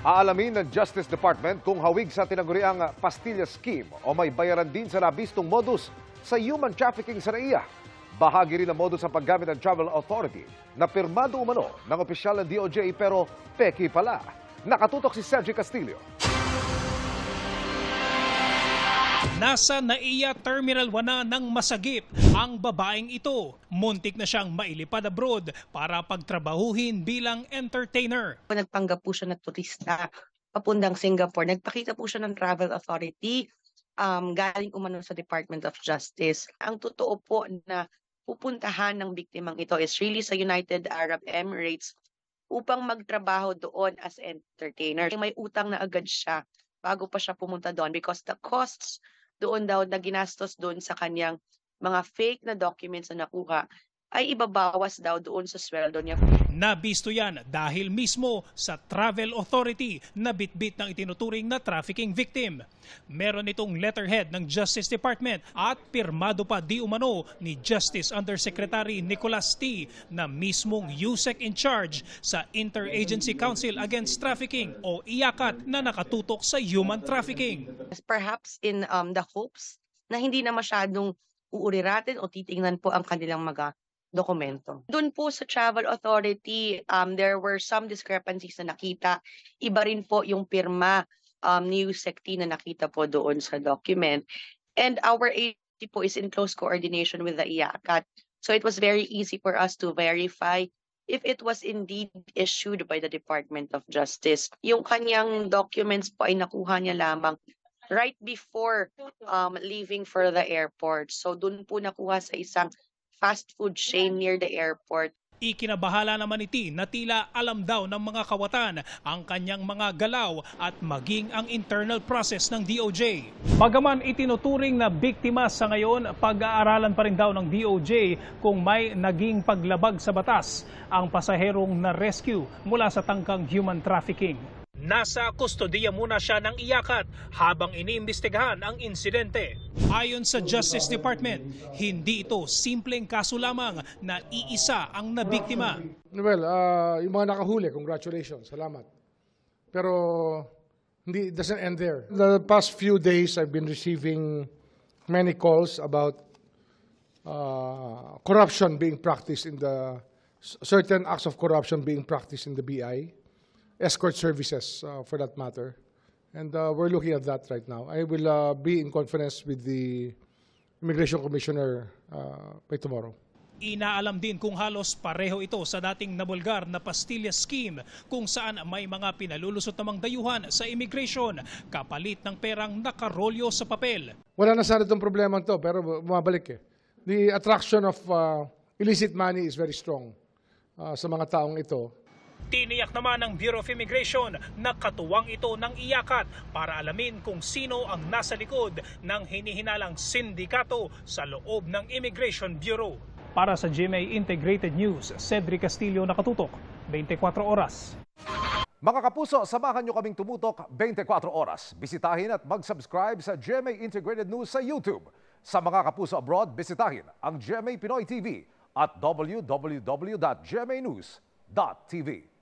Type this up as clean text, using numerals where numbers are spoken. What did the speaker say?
Aalamin ng Justice Department kung hawig sa tinaguriang pastilla scheme o may bayaran din sa nabistong modus sa human trafficking sa NAIA. Bahagi rin ang modus sa paggamit ng Travel Authority na pirmado umano ng opisyal ng DOJ pero peki pala. Nakatutok si Cedric Castillo. Nasa NAIA Terminal 1 na ng masagip ang babaeng ito. Muntik na siyang mailipad abroad para pagtrabahuhin bilang entertainer. Nagpanggap po siya na turista papuntang Singapore. Nagpakita po siya ng Travel Authority galing umano sa Department of Justice. Ang totoo po na pupuntahan ng biktimang ito is really sa United Arab Emirates upang magtrabaho doon as entertainer. May utang na agad siya bago pa siya pumunta doon because the costs doon daw na ginastos doon sa kanyang mga fake na documents na nakuha ay ibabawas daw doon sa sweldo niya. Nabisto yan dahil mismo sa Travel Authority na bitbit ng itinuturing na trafficking victim. Meron itong letterhead ng Justice Department at pirmado pa di umano ni Justice Undersecretary Nicholas T. na mismong USEC in charge sa Interagency Council Against Trafficking o IACAT na nakatutok sa human trafficking. Perhaps in the hopes na hindi na masyadong uuriratin o titingnan po ang kanilang mga dokumento. Doon po sa Travel Authority, there were some discrepancies na nakita. Iba rin po yung pirma ni USEC na nakita po doon sa document. And our agency po is in close coordination with the IACAT. So it was very easy for us to verify if it was indeed issued by the Department of Justice. Yung kanyang documents po ay nakuha niya lamang right before leaving for the airport. So doon po nakuha sa isang fast food chain near the airport. Ikinabahala naman iti na tila alam daw ng mga kawatan ang kanyang mga galaw at maging ang internal process ng DOJ. Bagaman itinuturing na biktima sa ngayon, pag-aaralan pa rin daw ng DOJ kung may naging paglabag sa batas ang pasaherong na-rescue mula sa tangkang human trafficking. Nasa kustodiya muna siya ng IACAT habang iniimbestigahan ang insidente. Ayon sa Justice Department, hindi ito simpleng kaso lamang na iisa ang nabiktima. Well, yung mga nakahuli, congratulations, salamat. Pero it doesn't end there. The past few days, I've been receiving many calls about corruption being practiced in the, certain acts of corruption being practiced in the BI. Escort services for that matter. And we're looking at that right now. I will be in conference with the Immigration Commissioner by tomorrow. Inaalam din kung halos pareho ito sa dating nabulgar na pastilla scheme kung saan may mga pinalulusot namang dayuhan sa immigration kapalit ng perang nakarolyo sa papel. Wala na sana itong problema ito pero bumabalik eh. The attraction of illicit money is very strong sa mga taong ito. Tiniyak naman ng Bureau of Immigration na katuwang ito ng IACAT para alamin kung sino ang nasa likod ng hinihinalang sindikato sa loob ng Immigration Bureau. Para sa GMA Integrated News, Cedric Castillo, nakatutok 24 oras. Mga kapuso, samahan nyo kaming tumutok 24 oras. Bisitahin at mag-subscribe sa GMA Integrated News sa YouTube. Sa mga kapuso abroad, bisitahin ang GMA Pinoy TV at www.gmanews.tv.